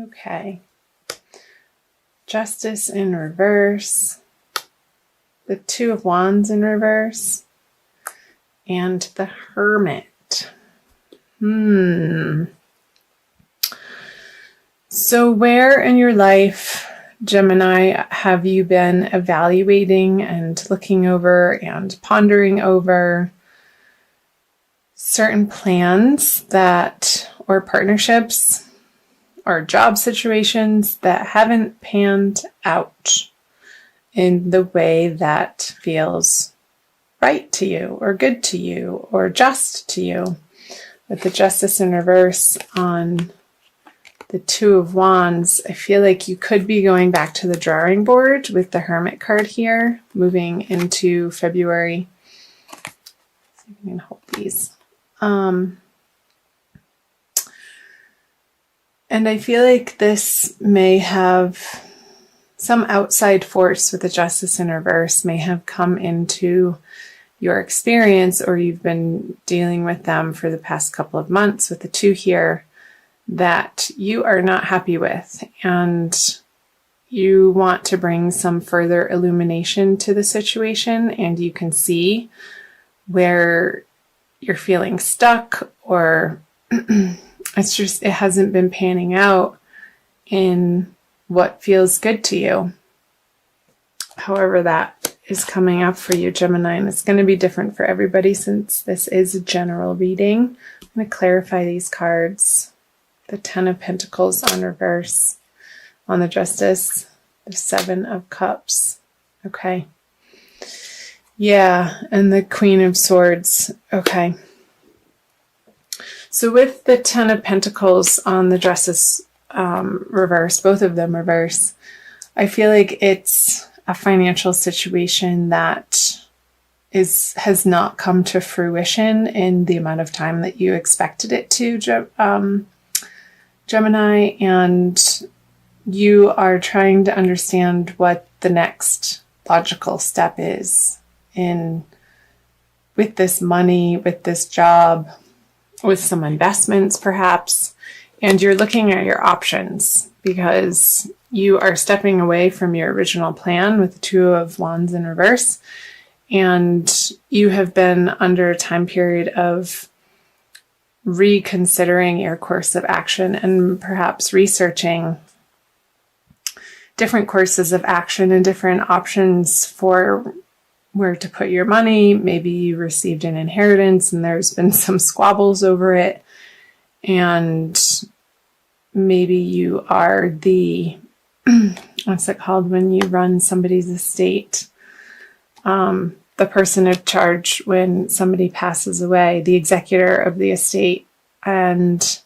Okay. Justice in reverse. The Two of Wands in reverse. And the Hermit. So where in your life, Gemini, have you been evaluating and looking over and pondering over certain plans or partnerships or job situations that haven't panned out in the way that feels right to you or good to you or just to you? With the Justice in reverse on the Two of Wands, I feel like you could be going back to the drawing board with the Hermit card here, moving into February. Let's see if I can hold these. And I feel like this may have some outside force with the Justice in reverse may have come into your experience, or you've been dealing with them for the past couple of months with the two here, that you are not happy with, and you want to bring some further illumination to the situation, and you can see where you're feeling stuck, or it hasn't been panning out in what feels good to you. However that is coming up for you, Gemini, and it's going to be different for everybody since this is a general reading. I'm going to clarify these cards. The Ten of Pentacles on reverse on the Justice, the Seven of Cups. Okay. Yeah, and the Queen of Swords. Okay. So with the Ten of Pentacles on the Justice reverse, both of them reverse, I feel like it's a financial situation that has not come to fruition in the amount of time that you expected it to, Gemini, and you are trying to understand what the next logical step is with this money, with this job, with some investments perhaps, and you're looking at your options because you are stepping away from your original plan with the Two of Wands in reverse, and you have been under a time period of reconsidering your course of action and perhaps researching different courses of action and different options for where to put your money. Maybe you received an inheritance and there's been some squabbles over it, and maybe you are the what's it called when you run somebody's estate? The person in charge when somebody passes away, the executor of the estate, and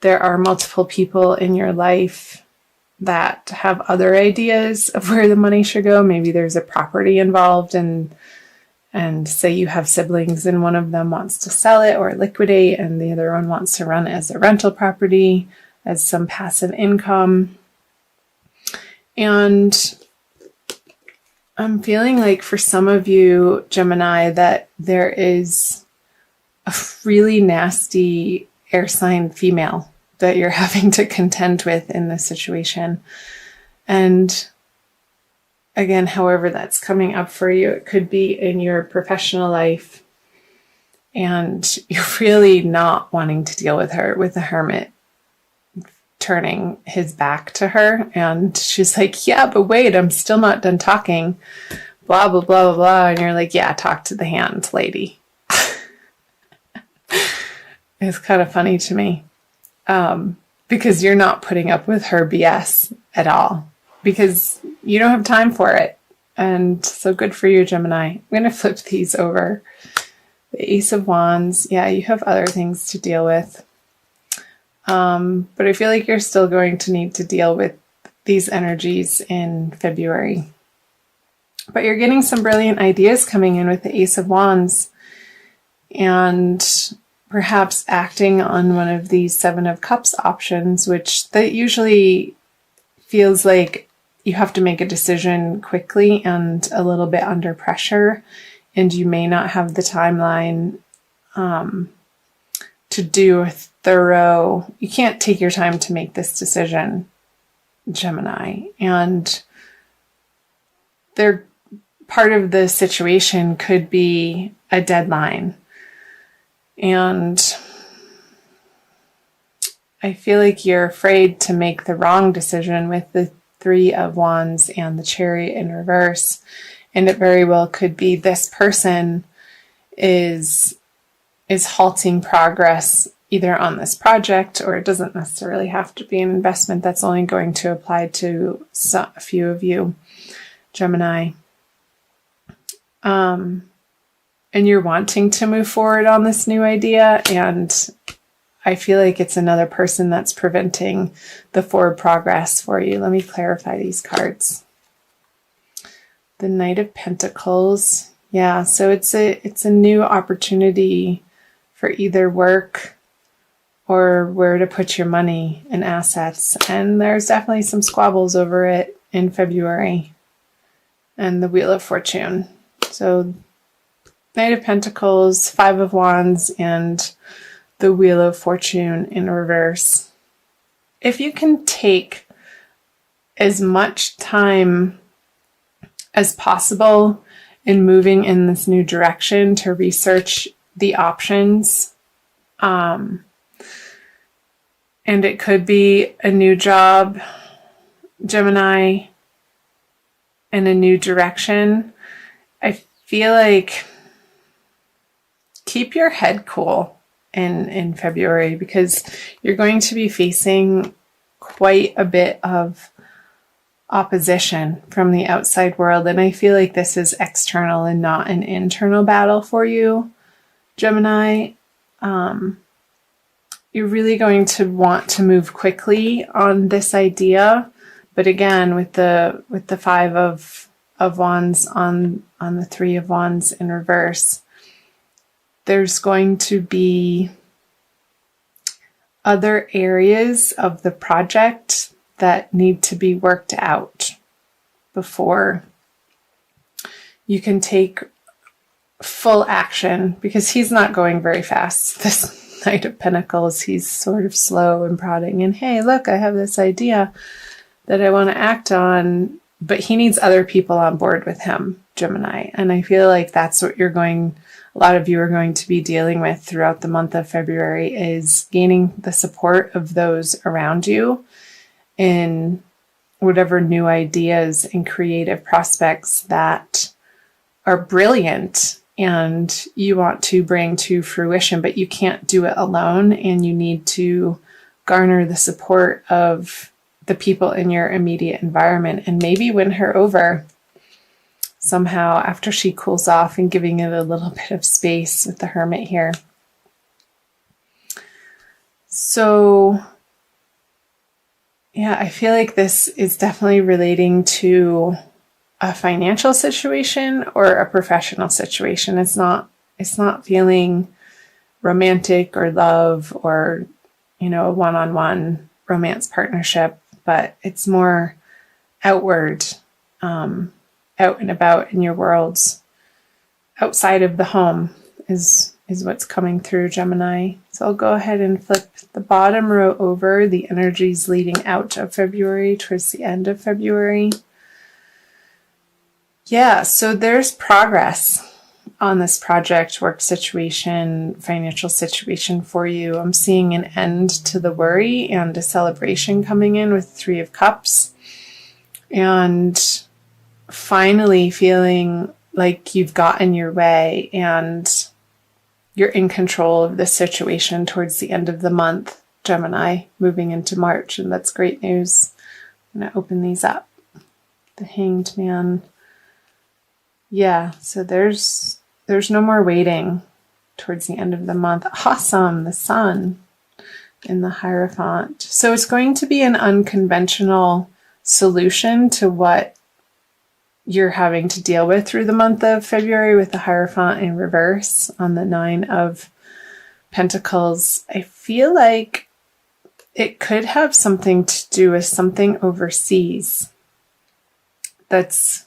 there are multiple people in your life that have other ideas of where the money should go. Maybe there's a property involved, and say you have siblings and one of them wants to sell it or liquidate, and the other one wants to run it as a rental property, as some passive income. And I'm feeling like for some of you, Gemini, that there is a really nasty air sign female that you're having to contend with in this situation. And again, however that's coming up for you, it could be in your professional life, and you're really not wanting to deal with her, with the Hermit turning his back to her, and she's like, yeah, but wait, I'm still not done talking, blah, blah, blah, blah, blah. And you're like, yeah, talk to the hand, lady. It's kind of funny to me, because you're not putting up with her BS at all, because you don't have time for it. And so good for you, Gemini. I'm going to flip these over. The Ace of Wands. Yeah, you have other things to deal with. But I feel like you're still going to need to deal with these energies in February. But you're getting some brilliant ideas coming in with the Ace of Wands, and perhaps acting on one of these Seven of Cups options, which that usually feels like you have to make a decision quickly and a little bit under pressure, and you may not have the timeline to to do a thorough, you can't take your time to make this decision, Gemini. And part of the situation could be a deadline. And I feel like you're afraid to make the wrong decision with the Three of Wands and the Chariot in reverse. And it very well could be this person is halting progress either on this project, or it doesn't necessarily have to be an investment. That's only going to apply to a few of you, Gemini. And you're wanting to move forward on this new idea, and I feel like it's another person that's preventing the forward progress for you. Let me clarify these cards. The Knight of Pentacles. Yeah, so it's a new opportunity for either work or where to put your money and assets. And there's definitely some squabbles over it in February. And the Wheel of Fortune. So Knight of Pentacles, Five of Wands, and the Wheel of Fortune in reverse. If you can take as much time as possible in moving in this new direction to research the options, and it could be a new job, Gemini, and a new direction. I feel like keep your head cool in February, because you're going to be facing quite a bit of opposition from the outside world. And I feel like this is external and not an internal battle for you, Gemini. You're really going to want to move quickly on this idea. But again, with the Five of Wands on the Three of Wands in reverse, there's going to be other areas of the project that need to be worked out before you can take full action, because he's not going very fast. This Knight of Pentacles, he's sort of slow and prodding, and hey, look, I have this idea that I want to act on, but he needs other people on board with him, Gemini. And I feel like that's what a lot of you are going to be dealing with throughout the month of February, is gaining the support of those around you in whatever new ideas and creative prospects that are brilliant and you want to bring to fruition, but you can't do it alone, and you need to garner the support of the people in your immediate environment and maybe win her over somehow after she cools off, and giving it a little bit of space with the Hermit here. So yeah, I feel like this is definitely relating to a financial situation or a professional situation. It's not feeling romantic or love or, a one-on-one romance partnership, but it's more outward, out and about in your worlds. Outside of the home is what's coming through, Gemini. So I'll go ahead and flip the bottom row over, the energies leading out of February towards the end of February. Yeah, so there's progress on this project, work situation, financial situation for you. I'm seeing an end to the worry and a celebration coming in with Three of Cups. And finally feeling like you've gotten your way and you're in control of the situation towards the end of the month, Gemini, moving into March. And that's great news. I'm going to open these up. The Hanged Man. Yeah, so there's no more waiting towards the end of the month. Awesome, the Sun in the Hierophant. So it's going to be an unconventional solution to what you're having to deal with through the month of February with the Hierophant in reverse on the Nine of Pentacles. I feel like it could have something to do with something overseas that's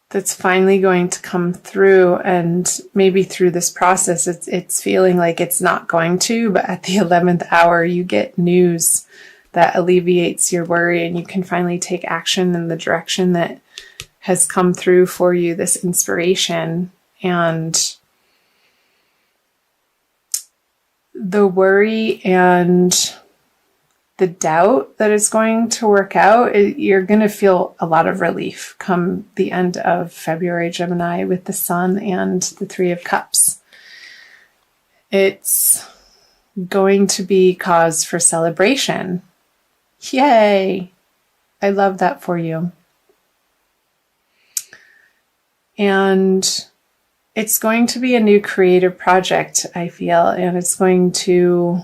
that's finally going to come through. And maybe through this process, it's feeling like it's not going to, but at the 11th hour, you get news that alleviates your worry, and you can finally take action in the direction that has come through for you, this inspiration. And the worry and the doubt that it's going to work out, you're going to feel a lot of relief come the end of February, Gemini, with the Sun and the Three of Cups. It's going to be cause for celebration. Yay! I love that for you. And it's going to be a new creative project, I feel, and it's going to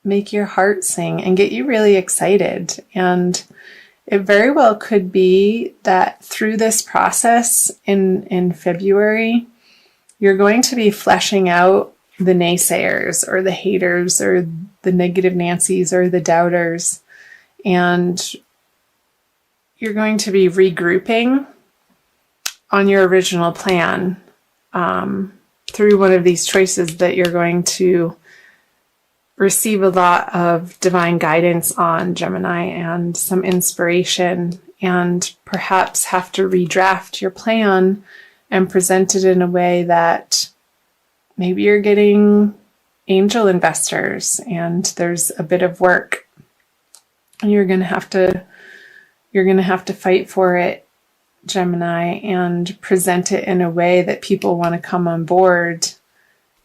make your heart sing and get you really excited. And it very well could be that through this process in February, you're going to be fleshing out the naysayers or the haters or the negative Nancys or the doubters. And you're going to be regrouping on your original plan through one of these choices that you're going to receive a lot of divine guidance on, Gemini, and some inspiration, and perhaps have to redraft your plan and present it in a way that maybe you're getting angel investors and there's a bit of work and you're going to have to fight for it, Gemini, and present it in a way that people want to come on board.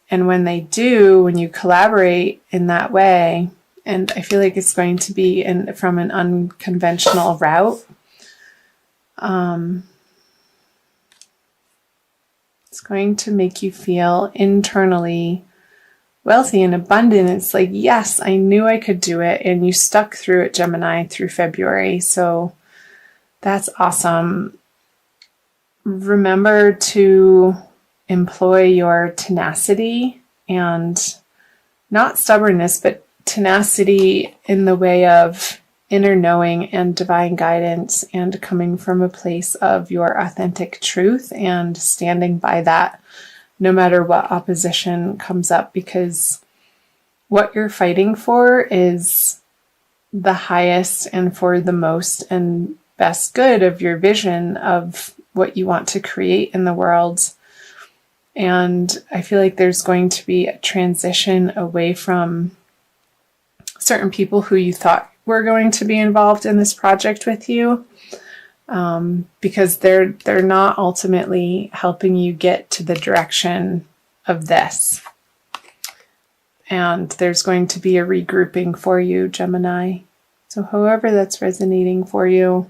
And when they do, when you collaborate in that way, and I feel like it's going to be from an unconventional route, it's going to make you feel internally wealthy and abundant. It's like, yes, I knew I could do it, and you stuck through it, Gemini, through February. So that's awesome. Remember to employ your tenacity, and not stubbornness, but tenacity in the way of inner knowing and divine guidance, and coming from a place of your authentic truth and standing by that no matter what opposition comes up, because what you're fighting for is the highest and for the most and best good of your vision of what you want to create in the world. And I feel like there's going to be a transition away from certain people who you thought were going to be involved in this project with you, because they're not ultimately helping you get to the direction of this. And there's going to be a regrouping for you, Gemini. So however that's resonating for you,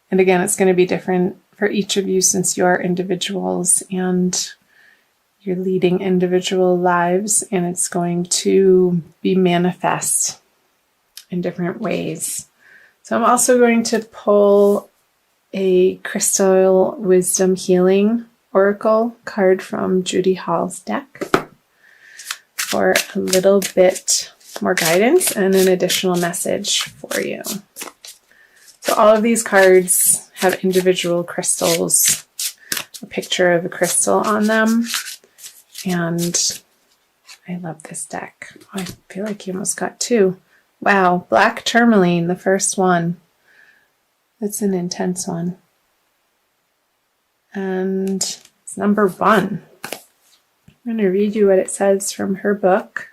and again, it's going to be different for each of you since you are individuals and you're leading individual lives, and it's going to be manifest in different ways. So I'm also going to pull a Crystal Wisdom Healing Oracle card from Judy Hall's deck for a little bit more guidance and an additional message for you. So all of these cards have individual crystals, a picture of a crystal on them. And I love this deck. Oh, I feel like you almost got two. Wow, black tourmaline, the first one. That's an intense one. And it's number 1. I'm going to read you what it says from her book.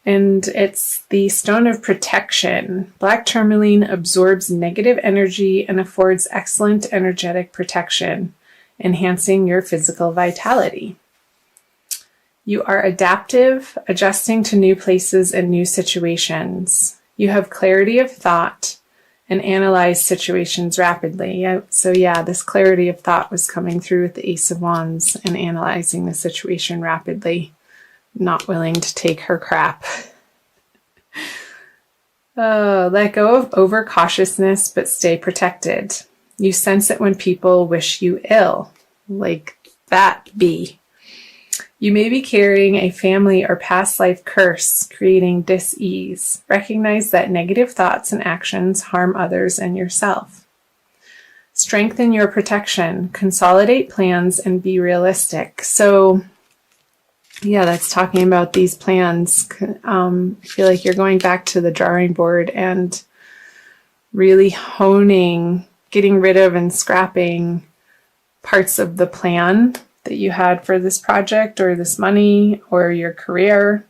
And it's the Stone of Protection. Black tourmaline absorbs negative energy and affords excellent energetic protection, enhancing your physical vitality. You are adaptive, adjusting to new places and new situations. You have clarity of thought and analyze situations rapidly. So yeah, this clarity of thought was coming through with the Ace of Wands and analyzing the situation rapidly, not willing to take her crap. Let go of overcautiousness, but stay protected. You sense it when people wish you ill. Like that bee. You may be carrying a family or past life curse, creating dis-ease. Recognize that negative thoughts and actions harm others and yourself. Strengthen your protection, consolidate plans, and be realistic. So yeah, that's talking about these plans. I feel like you're going back to the drawing board and really honing, getting rid of and scrapping parts of the plan that you had for this project or this money or your career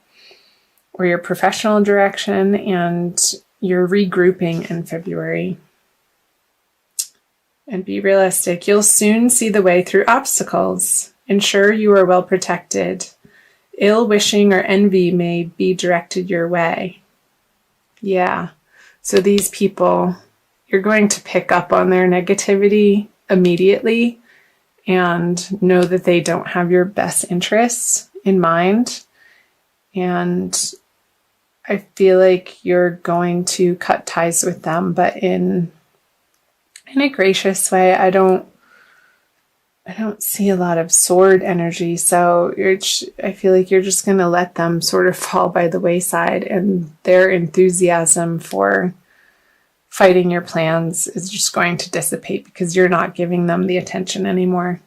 or your professional direction, and you're regrouping in February. And be realistic. You'll soon see the way through obstacles. Ensure you are well protected. Ill wishing or envy may be directed your way. Yeah. So these people, you're going to pick up on their negativity immediately and know that they don't have your best interests in mind. And I feel like you're going to cut ties with them, but in a gracious way. I don't see a lot of sword energy, so I feel like you're just going to let them sort of fall by the wayside, and their enthusiasm for fighting your plans is just going to dissipate because you're not giving them the attention anymore.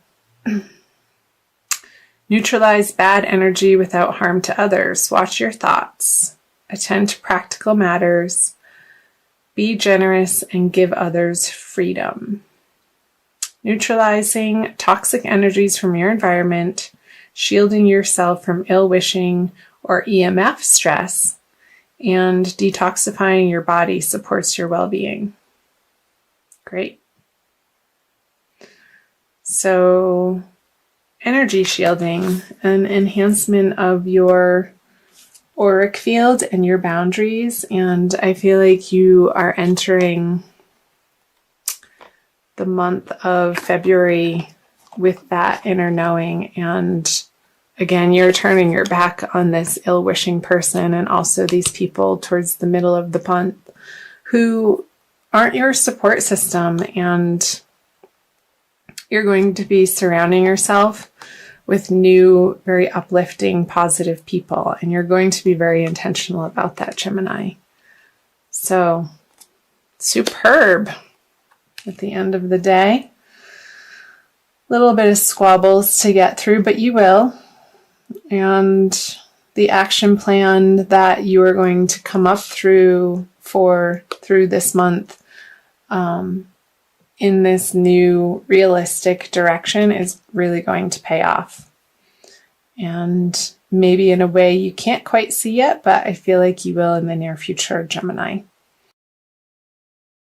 Neutralize bad energy without harm to others. Watch your thoughts. Attend to practical matters. Be generous and give others freedom. Neutralizing toxic energies from your environment, shielding yourself from ill-wishing or EMF stress, and detoxifying your body supports your well-being. Great. So, energy shielding, an enhancement of your auric field and your boundaries, and I feel like you are entering the month of February with that inner knowing, and again, you're turning your back on this ill-wishing person and also these people towards the middle of the month who aren't your support system, and you're going to be surrounding yourself with new, very uplifting, positive people. And you're going to be very intentional about that, Gemini. So, superb at the end of the day. A little bit of squabbles to get through, but you will. And the action plan that you are going to come up through this month in this new realistic direction is really going to pay off. And maybe in a way you can't quite see yet, but I feel like you will in the near future, Gemini.